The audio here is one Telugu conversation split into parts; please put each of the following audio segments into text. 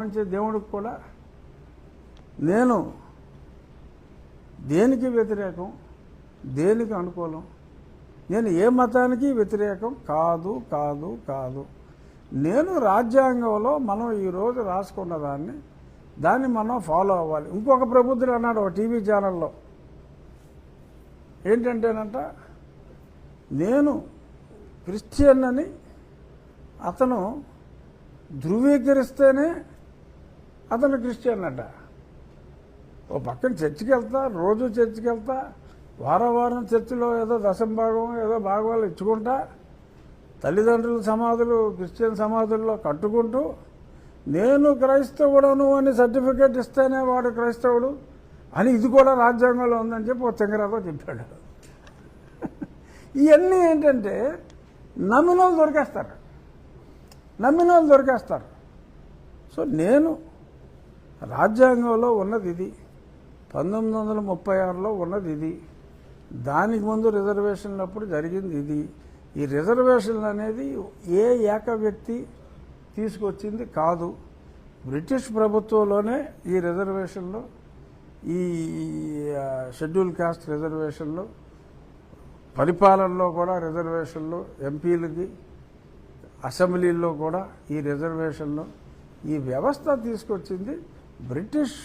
నుంచి దేవుడికి కూడా నేను దేనికి వ్యతిరేకం, దేనికి అనుకూలం, నేను ఏ మతానికి వ్యతిరేకం కాదు కాదు కాదు. నేను రాజ్యాంగంలో మనం ఈరోజు రాసుకున్న దాన్ని మనం ఫాలో అవ్వాలి. ఇంకొక ప్రబుద్ధుడు అన్నాడు ఒక టీవీ ఛానల్లో, ఏంటంటేనంట, నేను క్రిస్టియన్ అని అతను ధృవీకరిస్తేనే అతను క్రిస్టియన్ అట. ఓ పక్కన చర్చికి వెళ్తా, రోజు చర్చికి వెళ్తా, వారం చర్చిలో ఏదో దశంభాగం ఏదో భాగవాళ్ళు ఇచ్చుకుంటా, తల్లిదండ్రుల సమాధులు క్రిస్టియన్ సమాధుల్లో కట్టుకుంటూ, నేను క్రైస్తవుడను అని సర్టిఫికేట్ ఇస్తేనే వాడు క్రైస్తవుడు అని ఇది కూడా రాజ్యాంగంలో ఉందని చెప్పి ఓ తెంగరాతో చెప్పాడు. ఇవన్నీ ఏంటంటే నమ్మిన వాళ్ళు దొరికేస్తారు. సో నేను రాజ్యాంగంలో ఉన్నది ఇది, 1936లో ఉన్నది ఇది, దానికి ముందు రిజర్వేషన్లు అప్పుడు జరిగింది ఇది. ఈ రిజర్వేషన్లు అనేది ఏ ఏక వ్యక్తి తీసుకొచ్చింది కాదు. బ్రిటిష్ ప్రభుత్వంలోనే ఈ రిజర్వేషన్లు, ఈ షెడ్యూల్ కాస్ట్ రిజర్వేషన్లు, పరిపాలనలో కూడా రిజర్వేషన్లు, ఎంపీలకి అసెంబ్లీల్లో కూడా ఈ రిజర్వేషన్లు, ఈ వ్యవస్థ తీసుకొచ్చింది బ్రిటిష్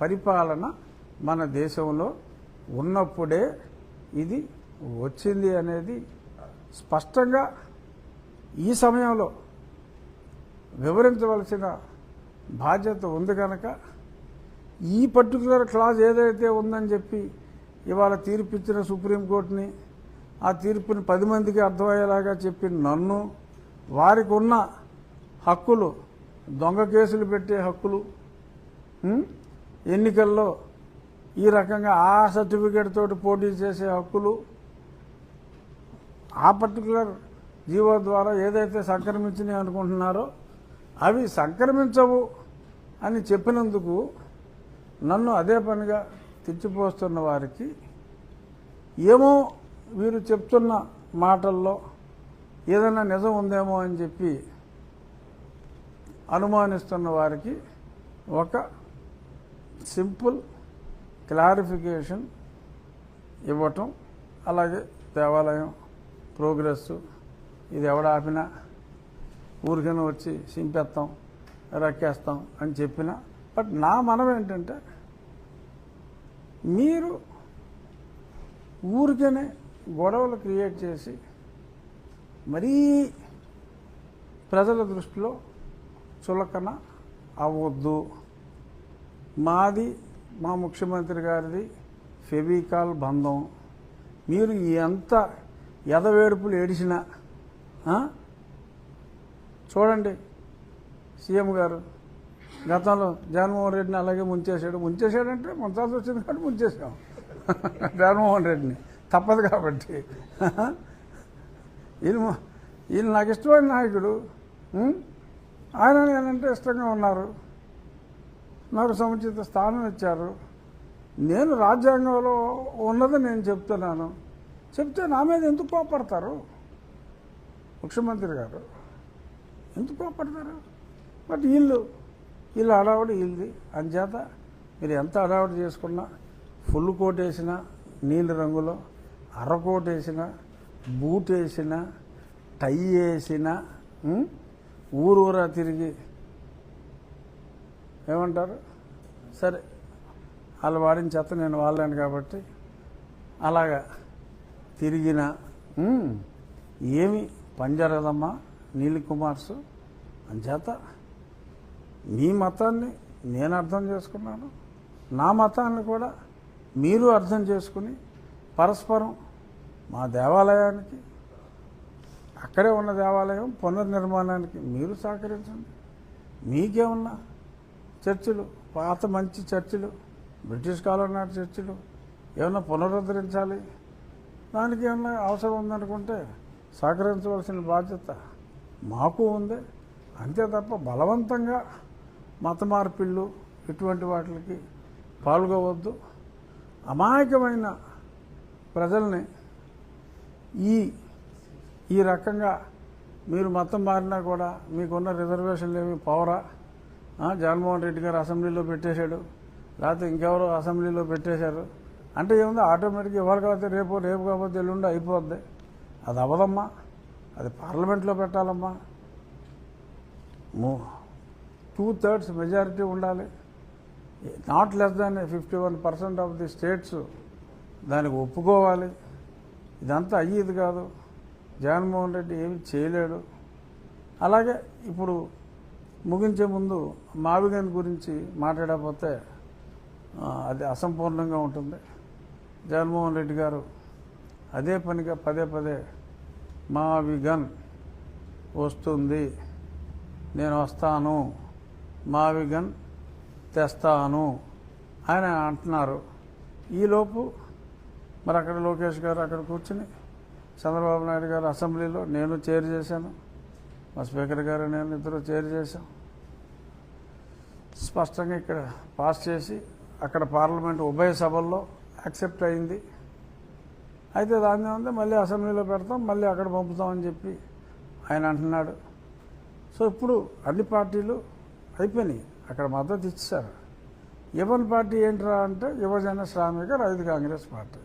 పరిపాలన మన దేశంలో ఉన్నప్పుడే ఇది వచ్చింది అనేది స్పష్టంగా ఈ సమయంలో వివరించవలసిన బాధ్యత ఉంది కనుక ఈ పర్టికులర్ క్లాజ్ ఏదైతే ఉందని చెప్పి ఇవాళ తీర్పిచ్చిన సుప్రీంకోర్టుని, ఆ తీర్పుని 10 మందికి అర్థమయ్యేలాగా చెప్పి నన్ను, వారికి ఉన్న హక్కులు, దొంగ కేసులు పెట్టే హక్కులు, ఎన్నికల్లో ఈ రకంగా ఆ సర్టిఫికేట్ తోటి పోటీ చేసే హక్కులు, ఆ పర్టికులర్ జీవో ద్వారా ఏదైతే సంక్రమించినాయి అనుకుంటున్నారో అవి సంక్రమించవు అని చెప్పినందుకు నన్ను అదే పనిగా తిచ్చిపోస్తున్న వారికి, ఏమో వీరు చెప్తున్న మాటల్లో ఏదైనా నిజం ఉందేమో అని చెప్పి అనుమానిస్తున్న వారికి ఒక సింపుల్ క్లారిఫికేషన్ ఇవ్వటం, అలాగే దేవాలయం ప్రోగ్రెస్ ఇది ఎవడ ఆపినా ఊరికైనా వచ్చి సింపేస్తాం రక్కేస్తాం అని చెప్పిన. బట్ నా మనం ఏంటంటే, మీరు ఊరికనే గొడవలు క్రియేట్ చేసి మరీ ప్రజల దృష్టిలో చులకన అవ్వద్దు. మాది మా ముఖ్యమంత్రి గారిది ఫెవికాల్ బంధం. మీరు ఎంత ఎదవేడుపులు ఏడిచినా, చూడండి సీఎం గారు గతంలో జగన్మోహన్ రెడ్డిని అలాగే ముంచేశాడంటే ముంచాల్సి వచ్చింది కాబట్టి ముంచేసాం జగన్మోహన్ రెడ్డిని, తప్పదు కాబట్టి. ఈయన నాకు ఇష్టమైన నాయకుడు, ఆయన నేనంటే ఇష్టంగా ఉన్నారు, నాకు సముచిత స్థానం ఇచ్చారు. నేను రాజ్యాంగంలో ఉన్నది నేను చెప్తున్నాను, చెప్తే నా మీద ఎందుకు కోపడతారు ముఖ్యమంత్రి గారు, ఎందుకు కోపడతారు? బట్ వీళ్ళు హడావుడి వీళ్ళది. అంచేత మీరు ఎంత హడావుడి చేసుకున్నా, ఫుల్ కోట్ వేసినా, నీలి రంగులో అరకోట్ వేసినా, బూట్ వేసినా, టై వేసినా, ఊరూరా తిరిగి ఏమంటారు, సరే వాళ్ళు వాడిన చెత్త నేను వాళ్ళాను కాబట్టి అలాగా తిరిగిన ఏమి పనిజరగదమ్మా నీలి కుమార్సు. అంచేత మీ మతాన్ని నేను అర్థం చేసుకున్నాను, నా మతాన్ని కూడా మీరు అర్థం చేసుకుని పరస్పరం మా దేవాలయానికి, అక్కడే ఉన్న దేవాలయం పునర్నిర్మాణానికి మీరు సహకరించండి. మీకేమన్నా చర్చిలు, పాత మంచి చర్చిలు, బ్రిటిష్ కాలం నాటి చర్చిలు ఏమన్నా పునరుద్ధరించాలి, దానికి ఏమన్నా అవసరం ఉందనుకుంటే సహకరించవలసిన బాధ్యత మాకు ఉంది. అంతే తప్ప బలవంతంగా మత మార్పిళ్ళు ఇటువంటి వాటికి పాల్గొవద్దు. అమాయకమైన ప్రజల్ని ఈ రకంగా మీరు మతం మారినా కూడా మీకున్న రిజర్వేషన్లు ఏమి పోవరా జగన్మోహన్ రెడ్డి గారు అసెంబ్లీలో పెట్టేశాడు, లేకపోతే ఇంకెవరో అసెంబ్లీలో పెట్టేశారు అంటే ఏముంది, ఆటోమేటిక్గా ఇవాళ కాకపోతే రేపు, రేపు కాకపోతే ఎల్లుండి అయిపోద్ది. అది అవ్వదమ్మా, అది పార్లమెంట్లో పెట్టాలమ్మా. 2/3 మెజారిటీ ఉండాలి. Not less than 51% of the states దానికి ఒప్పుకోవాలి. ఇదంతా అయ్యేది కాదు. జగన్మోహన్ రెడ్డి ఏమి చేయలేడు. అలాగే ఇప్పుడు ముగించే ముందు మావిగన్ గురించి మాట్లాడకపోతే అది అసంపూర్ణంగా ఉంటుంది. జగన్మోహన్ రెడ్డి గారు అదే పనిగా పదే పదే మావిగన్ వస్తుంది, నేను వస్తాను, మావిగన్ తెస్తాను ఆయన అంటున్నారు. ఈలోపు మరి అక్కడ లోకేష్ గారు అక్కడ కూర్చుని చంద్రబాబు నాయుడు గారు అసెంబ్లీలో నేను చైర్ చేశాను, మా స్పీకర్ గారు నేను ఇద్దరు చైర్ చేశాం. స్పష్టంగా ఇక్కడ పాస్ చేసి అక్కడ పార్లమెంట్ ఉభయ సభల్లో యాక్సెప్ట్ అయింది. అయితే దాన్ని ఉంది మళ్ళీ అసెంబ్లీలో పెడతాం, మళ్ళీ అక్కడ పంపుతామని చెప్పి ఆయన అంటున్నాడు. సో ఇప్పుడు అన్ని పార్టీలు అయిపోయినాయి, అక్కడ మద్దతు ఇచ్చారు. యువన్ పార్టీ ఏంట్రా అంటే యువజన శ్రామిక రైతు కాంగ్రెస్ పార్టీ.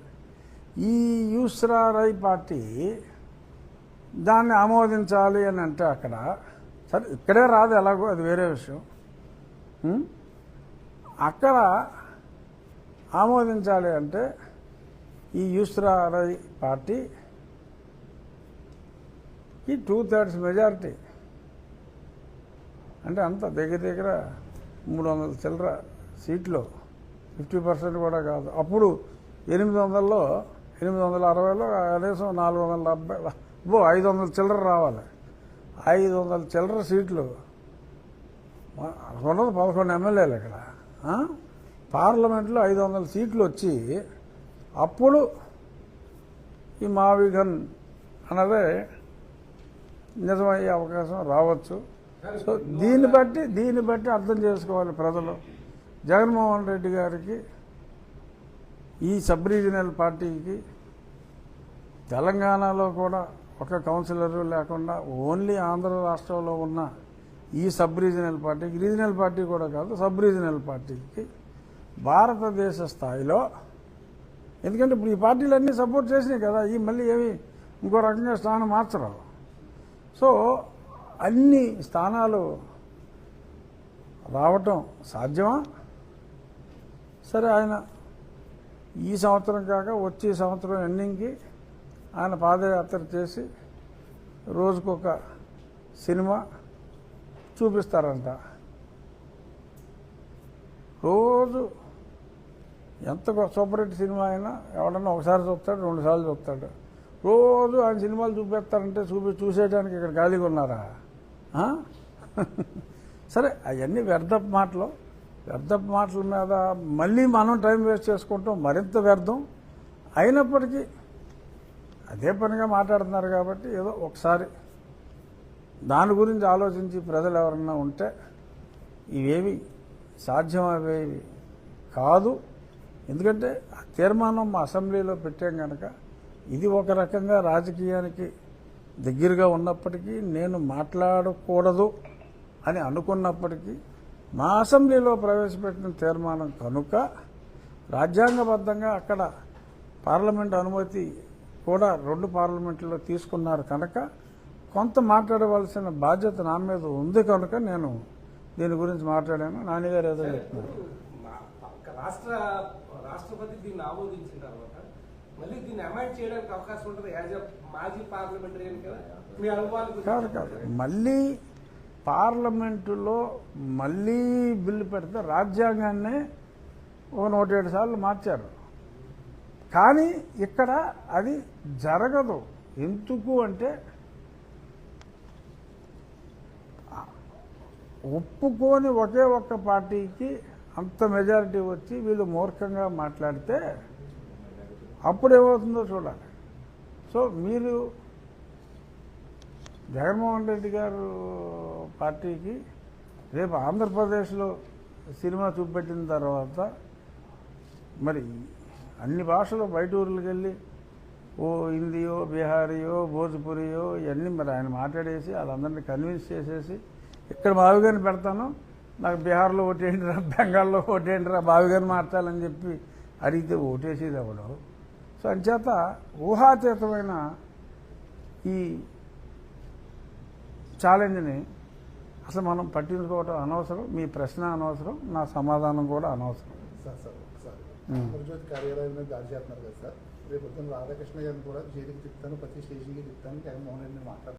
ఈ యూస్రా రై పార్టీ దాన్ని ఆమోదించాలి అని అంటే అక్కడ సరే ఇక్కడే రాదు, ఎలాగో అది వేరే విషయం. అక్కడ ఆమోదించాలి అంటే ఈ యూస్రా రై పార్టీ ఈ 2/3 మెజారిటీ అంటే అంత దగ్గర దగ్గర 300 చిల్లర సీట్లు, 50% కూడా కాదు. అప్పుడు 800లో 860లో కనీసం 470 500 చిల్లర రావాలి. 500 చిల్లర సీట్లు, 11 ఎమ్మెల్యేలు ఇక్కడ. పార్లమెంట్లో 500 సీట్లు వచ్చి అప్పుడు ఈ మావిగన్ అన్నదే నిజమయ్యే అవకాశం రావచ్చు. సో దీన్ని బట్టి అర్థం చేసుకోవాలి ప్రజలు. జగన్మోహన్ రెడ్డి గారికి ఈ సబ్ రీజనల్ పార్టీకి తెలంగాణలో కూడా ఒక కౌన్సిలరు లేకుండా ఓన్లీ ఆంధ్ర రాష్ట్రంలో ఉన్న ఈ సబ్ రీజనల్ పార్టీకి, రీజనల్ పార్టీ కూడా కాదు సబ్ రీజనల్ పార్టీకి భారతదేశ స్థాయిలో, ఎందుకంటే ఇప్పుడు ఈ పార్టీలన్నీ సపోర్ట్ చేసినాయి కదా, ఈ మళ్ళీ ఏమి ఇంకో రకంగా స్థానం మార్చరు. సో అన్ని స్థానాలు రావటం సాధ్యమా? సరే, ఆయన ఈ సంవత్సరం కాక వచ్చే సంవత్సరం ఎండింగ్కి ఆయన పాదయాత్ర చేసి రోజుకొక సినిమా చూపిస్తారంట. రోజు ఎంత సూపర్ హిట్ సినిమా అయినా ఎవడన్నా ఒకసారి చూస్తాడు, 2 సార్లు చూస్తాడు. రోజు ఆయన సినిమాలు చూపిస్తారంటే చూసేయడానికి ఇక్కడ ఖాళీగా ఉన్నారా? సరే, అవన్నీ వ్యర్థపు మాటల మీద మళ్ళీ మనం టైం వేస్ట్ చేసుకుంటాం, మరింత వ్యర్థం. అయినప్పటికీ అదే పనిగా మాట్లాడుతున్నారు కాబట్టి ఏదో ఒకసారి దాని గురించి ఆలోచించి ప్రజలు ఎవరన్నా ఉంటే ఇవేవి సాధ్యమయ్యేవి కాదు. ఎందుకంటే ఆ తీర్మానం మా అసెంబ్లీలో పెట్టాం కనుక ఇది ఒక రకంగా రాజకీయానికి దగ్గరగా ఉన్నప్పటికీ, నేను మాట్లాడకూడదు అని అనుకున్నప్పటికీ మా అసెంబ్లీలో ప్రవేశపెట్టిన తీర్మానం కనుక రాజ్యాంగబద్ధంగా అక్కడ పార్లమెంట్ అనుమతి కూడా 2 పార్లమెంట్లో తీసుకున్నారు కనుక కొంత మాట్లాడవలసిన బాధ్యత నా మీద ఉంది కనుక నేను దీని గురించి మాట్లాడాను. నాన్నగారు ఏదో చెప్తున్నారు. రాష్ట్రపతి దీన్ని ఆమోదించిన తర్వాత మళ్ళీ దీన్ని అమెండ్ చేయడానికి అవకాశం ఉంటుంది. యాజ్ ఎ మాజీ పార్లమెంటరీయన్ కదా, మీ అనుభవాలు కాదు మళ్ళీ పార్లమెంటులో మళ్ళీ బిల్లు పెడితే రాజ్యాంగాన్ని 107 సార్లు మార్చారు. కానీ ఇక్కడ అది జరగదు. ఎందుకు అంటే ఒప్పుకొని ఒకే ఒక్క పార్టీకి అంత మెజారిటీ వచ్చి వీళ్ళు మూర్ఖంగా మాట్లాడితే అప్పుడేమవుతుందో చూడాలి. సో మీరు జగన్మోహన్ రెడ్డి గారు పార్టీకి రేపు ఆంధ్రప్రదేశ్లో సినిమా చూపెట్టిన తర్వాత మరి అన్ని భాషలు బయట ఊర్లకు వెళ్ళి ఓ హిందీయో బీహారీయో భోజ్పురియో ఇవన్నీ మరి ఆయన మాట్లాడేసి వాళ్ళందరినీ కన్విన్స్ చేసేసి ఇక్కడ మావిగాని పెడతాను, నాకు బీహార్లో ఓటేయండిరా, బెంగాల్లో ఓటేయండిరా, బావి గారిని మార్చాలని చెప్పి అడిగితే ఓటేసేది ఎవడు. సో అంచేత ఊహాతీతమైన ఈ ఛాలెంజ్ని అసలు మనం పట్టించుకోవటం అనవసరం. మీ ప్రశ్న అనవసరం, నా సమాధానం కూడా అనవసరం. సార్ ఒకసారి ఆంధ్రజ్యోతి కార్యాలయం మీద దాడి చేస్తున్నారు కదా సార్, రేపు పొద్దున్న రాధాకృష్ణ గారిని కూడా జైలుకి తిప్పుతాను, ప్రతి స్టేషన్కి తిప్పుతాను, జగన్మోహన్ రెడ్డిని మాట్లాడుతాను.